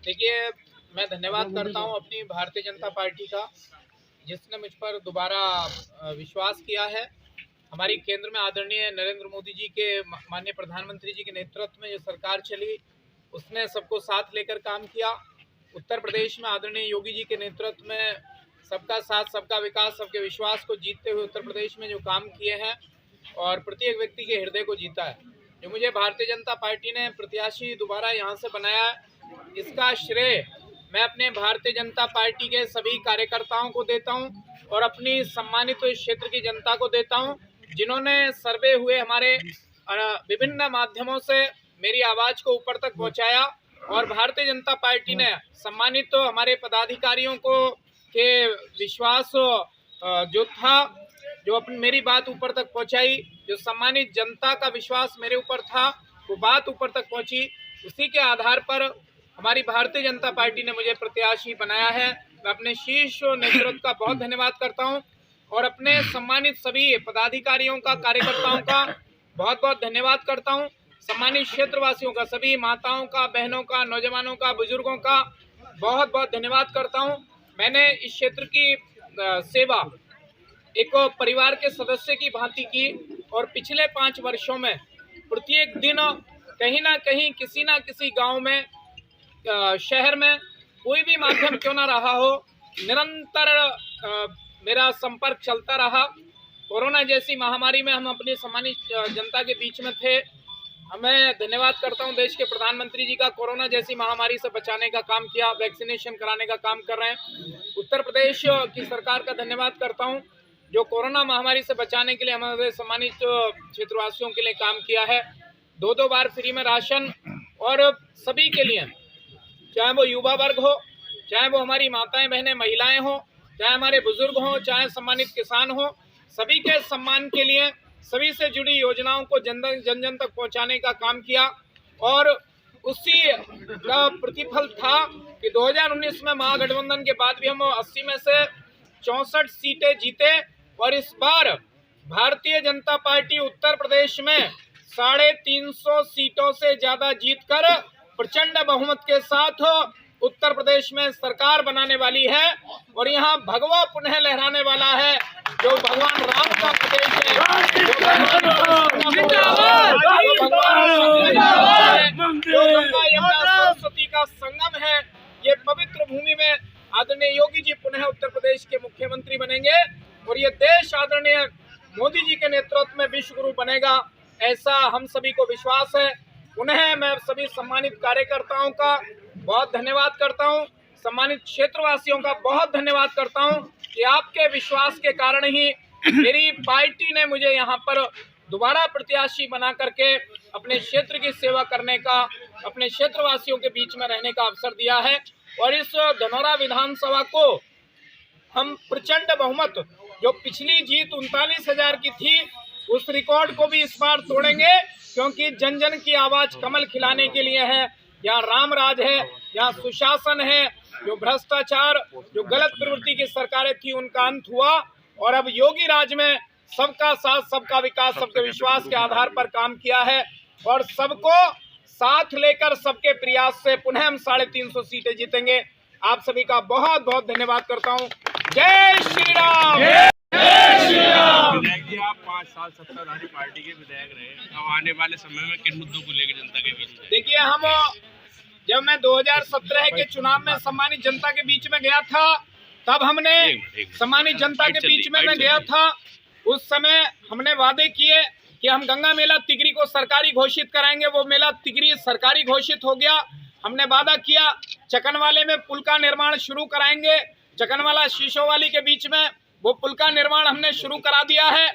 देखिए, मैं धन्यवाद करता हूं अपनी भारतीय जनता पार्टी का, जिसने मुझ पर दोबारा विश्वास किया है। हमारी केंद्र में आदरणीय नरेंद्र मोदी जी के माननीय प्रधानमंत्री जी के नेतृत्व में जो सरकार चली, उसने सबको साथ लेकर काम किया। उत्तर प्रदेश में आदरणीय योगी जी के नेतृत्व में सबका साथ, सबका विकास, सबके विश्वास को जीतते हुए उत्तर प्रदेश में जो काम किए हैं और प्रत्येक व्यक्ति के हृदय को जीता है। जो मुझे भारतीय जनता पार्टी ने प्रत्याशी दोबारा यहाँ से बनाया है, इसका श्रेय मैं अपने भारतीय जनता पार्टी के सभी कार्यकर्ताओं को देता हूं और अपनी सम्मानित क्षेत्र की जनता को देता हूं, जिन्होंने सर्वे हुए हमारे विभिन्न माध्यमों से मेरी आवाज को ऊपर तक पहुंचाया। और भारतीय जनता पार्टी ने सम्मानित हमारे पदाधिकारियों को के विश्वास जो था, जो अपनी मेरी बात ऊपर तक पहुंचाई, जो सम्मानित जनता का विश्वास मेरे ऊपर था, वो बात ऊपर तक पहुंची। उसी के आधार पर हमारी भारतीय जनता पार्टी ने मुझे प्रत्याशी बनाया है। मैं अपने शीर्ष नेतृत्व का बहुत धन्यवाद करता हूं और अपने सम्मानित सभी पदाधिकारियों का, कार्यकर्ताओं का बहुत बहुत धन्यवाद करता हूं। सम्मानित क्षेत्रवासियों का, सभी माताओं का, बहनों का, नौजवानों का, बुजुर्गों का बहुत बहुत धन्यवाद करता हूं। मैंने इस क्षेत्र की सेवा एक परिवार के सदस्य की भांति की और पिछले 5 वर्षों में प्रत्येक दिन कहीं ना कहीं, किसी ना किसी गांव में, शहर में, कोई भी माध्यम क्यों ना रहा हो, निरंतर मेरा संपर्क चलता रहा। कोरोना जैसी महामारी में हम अपनी सम्मानित जनता के बीच में थे। मैं धन्यवाद करता हूं देश के प्रधानमंत्री जी का, कोरोना जैसी महामारी से बचाने का काम किया, वैक्सीनेशन कराने का काम कर रहे हैं। उत्तर प्रदेश की सरकार का धन्यवाद करता हूं, जो कोरोना महामारी से बचाने के लिए हमारे सम्मानित क्षेत्रवासियों के लिए काम किया है। 2-2 बार फ्री में राशन, और सभी के लिए, चाहे वो युवा वर्ग हो, चाहे वो हमारी माताएं बहनें महिलाएं हो, चाहे हमारे बुजुर्ग हो, चाहे सम्मानित किसान हो, सभी के सम्मान के लिए सभी से जुड़ी योजनाओं को जन जन तक पहुंचाने का काम किया। और उसी का प्रतिफल था कि 2019 में महागठबंधन के बाद भी हम 80 में से 64 सीटें जीते और इस बार भारतीय जनता पार्टी उत्तर प्रदेश में 350 सीटों से ज्यादा जीतकर प्रचंड बहुमत के साथ उत्तर प्रदेश में सरकार बनाने वाली है। और यहाँ भगवा पुनः लहराने वाला है, जो भगवान राम का प्रदेश है, जो गंगा यमुना सरस्वती का संगम है। ये पवित्र भूमि में आदरणीय योगी जी पुनः उत्तर प्रदेश के मुख्यमंत्री बनेंगे और ये देश आदरणीय मोदी जी के नेतृत्व में विश्व गुरु बनेगा, ऐसा हम सभी को विश्वास है। पुनः मैं सभी सम्मानित कार्यकर्ताओं का बहुत धन्यवाद करता हूं, सम्मानित क्षेत्रवासियों का बहुत धन्यवाद करता हूं कि आपके विश्वास के कारण ही मेरी पार्टी ने मुझे यहां पर दोबारा प्रत्याशी बना करके अपने क्षेत्र की सेवा करने का, अपने क्षेत्रवासियों के बीच में रहने का अवसर दिया है। और इस धनौरा विधानसभा को हम प्रचंड बहुमत, जो पिछली जीत 39,000 की थी, उस रिकॉर्ड को भी इस बार तोड़ेंगे, क्योंकि जन जन की आवाज कमल खिलाने के लिए है। यहाँ राम राज है, यहाँ सुशासन है, जो भ्रष्टाचार, जो गलत प्रवृत्ति की सरकारें थी, उनका अंत हुआ और अब योगी राज में सबका साथ, सबका विकास, सबके विश्वास के आधार पर काम किया है और सबको साथ लेकर सबके प्रयास से पुनः हम 350 सीटें जीतेंगे। आप सभी का बहुत बहुत धन्यवाद करता हूँ। जय श्री राम। विधायक जी, आप 5 साल सत्ताधारी पार्टी के विधायक रहे, अब आने वाले समय में किन मुद्दों को लेकर जनता के बीच में? देखिए, जब मैं 2017 के चुनाव में सम्मानित जनता के बीच में गया था, तब हमने सम्मानित जनता के बीच में मैं गया था, उस समय हमने वादे किए कि हम गंगा मेला तिगरी को सरकारी घोषित कराएंगे। वो मेला तिगरी सरकारी घोषित हो गया। हमने वादा किया चकनवाले में पुल का निर्माण शुरू कराएंगे, चकनवाला शीशोवाली के बीच में वो पुल का निर्माण हमने शुरू करा दिया है।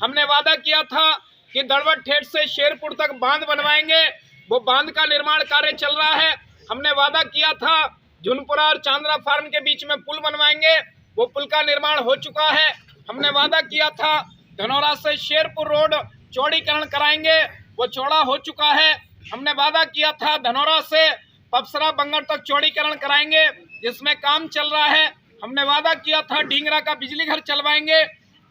हमने वादा किया था कि दड़वट ठेठ से शेरपुर तक बांध बनवाएंगे, वो बांध का निर्माण कार्य चल रहा है। हमने वादा किया था झुनपुरा और चांदरा फार्म के बीच में पुल बनवाएंगे, वो पुल का निर्माण हो चुका है। हमने वादा किया था धनौरा से शेरपुर रोड चौड़ीकरण कराएंगे, वो चौड़ा हो चुका है। हमने वादा किया था धनौरा से पपसरा बंगर तक चौड़ीकरण कराएंगे, जिसमें काम चल रहा है। हमने वादा किया था ढींगरा का बिजली घर चलवाएंगे,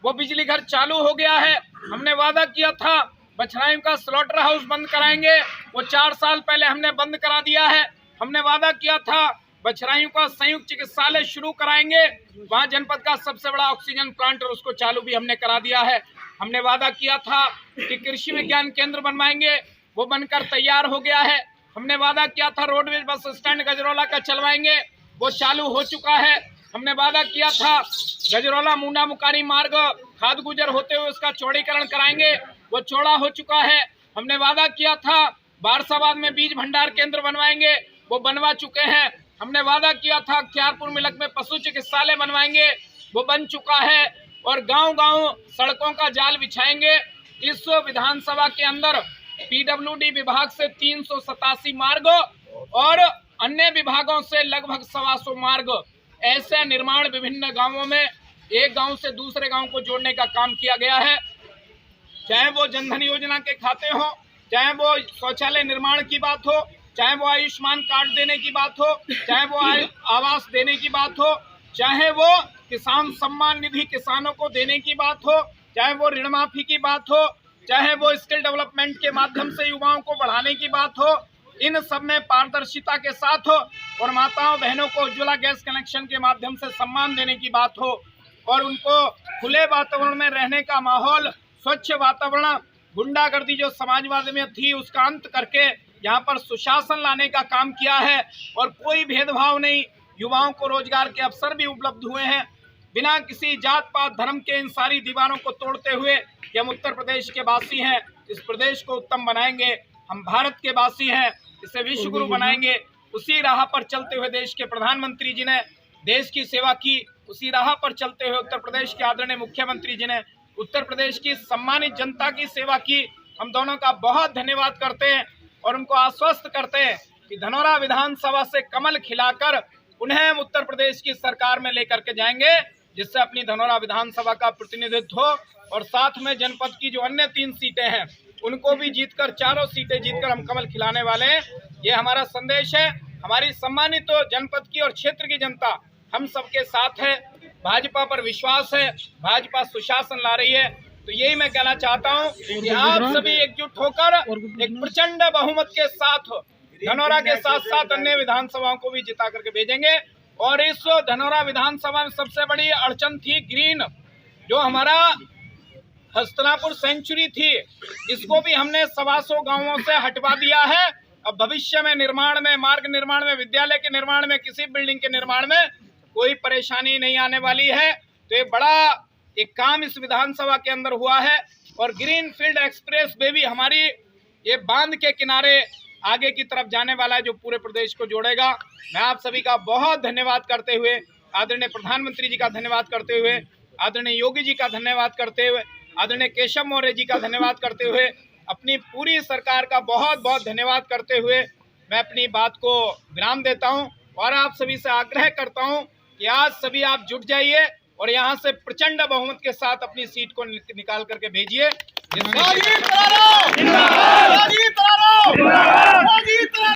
वो बिजली घर चालू हो गया है। हमने वादा किया था बछराइयों का स्लॉटर हाउस बंद कराएंगे, वो 4 साल पहले हमने बंद करा दिया है। हमने वादा किया था बछराइयों का संयुक्त चिकित्सालय शुरू कराएंगे, वहां जनपद का सबसे बड़ा ऑक्सीजन प्लांट और उसको चालू भी हमने करा दिया है। हमने वादा किया था कि कृषि विज्ञान केंद्र बनवाएंगे, वो बनकर तैयार हो गया है। हमने वादा किया था रोडवेज बस स्टैंड गजरौला का चलवाएंगे, वो चालू हो चुका है। हमने वादा किया था गजरौला मुंडा मुकारी मार्ग खाद गुजर होते हुए उसका चौड़ीकरण कराएंगे, वो चौड़ा हो चुका है। हमने वादा किया था बारसाबाद में बीज भंडार केंद्र बनवाएंगे, वो बनवा चुके हैं। हमने वादा किया था अख्तियारपुर मिलक में पशु चिकित्सालय बनवाएंगे, वो बन चुका है। और गांव-गांव सड़कों का जाल बिछाएंगे। इस विधानसभा के अंदर पीडब्ल्यूडी विभाग से 387 मार्ग और अन्य विभागों से लगभग 125 मार्ग ऐसे निर्माण विभिन्न गांवों में एक गांव से दूसरे गांव को जोड़ने का काम किया गया है। चाहे वो जनधन योजना के खाते हो, चाहे वो शौचालय निर्माण की बात हो, चाहे वो आयुष्मान कार्ड देने की बात हो, चाहे वो आवास देने की बात हो, चाहे वो किसान सम्मान निधि किसानों को देने की बात हो, चाहे वो ऋण माफी की बात हो, चाहे वो स्किल डेवलपमेंट के माध्यम से युवाओं को बढ़ाने की बात हो, इन सब में पारदर्शिता के साथ हो और माताओं बहनों को उज्ज्वला गैस कनेक्शन के माध्यम से सम्मान देने की बात हो और उनको खुले वातावरण में रहने का माहौल, स्वच्छ वातावरण, गुंडागर्दी जो समाजवाद में थी उसका अंत करके यहाँ पर सुशासन लाने का काम किया है और कोई भेदभाव नहीं। युवाओं को रोजगार के अवसर भी उपलब्ध हुए हैं बिना किसी जात पात धर्म के। इन सारी दीवारों को तोड़ते हुए कि हम उत्तर प्रदेश के वासी हैं, इस प्रदेश को उत्तम बनाएंगे, हम भारत के वासी हैं, इसे विश्व गुरु बनाएंगे। उसी राह पर चलते हुए देश के प्रधानमंत्री जी ने देश की सेवा की, उसी राह पर चलते हुए उत्तर प्रदेश के आदरणीय मुख्यमंत्री जी ने उत्तर प्रदेश की सम्मानित जनता की सेवा की। हम दोनों का बहुत धन्यवाद करते हैं और उनको आश्वस्त करते हैं कि धनौरा विधानसभा से कमल खिलाकर उन्हें हम उत्तर प्रदेश की सरकार में लेकर के जाएंगे, जिससे अपनी धनौरा विधानसभा का प्रतिनिधित्व हो और साथ में जनपद की जो अन्य 3 सीटें हैं उनको भी जीतकर, चारों सीटें जीतकर हम कमल खिलाने वाले हैं। ये हमारा संदेश है। हमारी सम्मानित जनपद की और क्षेत्र की जनता हम सबके साथ है, भाजपा पर विश्वास है, भाजपा सुशासन ला रही है। तो यही मैं कहना चाहता हूँ कि आप सभी एकजुट होकर एक प्रचंड बहुमत के साथ धनौरा के साथ साथ अन्य विधानसभाओं को भी जिता करके भेजेंगे। और इस धनौरा विधानसभा में सबसे बड़ी अड़चन थी ग्रीन, जो हमारा हस्तनापुर सेंचुरी थी, इसको भी हमने 125 गांवों से हटवा दिया है। अब भविष्य में निर्माण में, मार्ग निर्माण में, विद्यालय के निर्माण में, किसी बिल्डिंग के निर्माण में कोई परेशानी नहीं आने वाली है। तो ये बड़ा एक काम इस विधानसभा के अंदर हुआ है। और ग्रीन फील्ड एक्सप्रेस वे भी हमारी ये बांध के किनारे आगे की तरफ जाने वाला है, जो पूरे प्रदेश को जोड़ेगा। मैं आप सभी का बहुत धन्यवाद करते हुए, आदरणीय प्रधानमंत्री जी का धन्यवाद करते हुए, आदरणीय योगी जी का धन्यवाद करते हुए, आदरणीय केशव मौर्य जी का धन्यवाद करते हुए, अपनी पूरी सरकार का बहुत बहुत धन्यवाद करते हुए मैं अपनी बात को विराम देता हूं और आप सभी से आग्रह करता हूं कि आज सभी आप जुट जाइए और यहां से प्रचंड बहुमत के साथ अपनी सीट को निकाल करके भेजिए।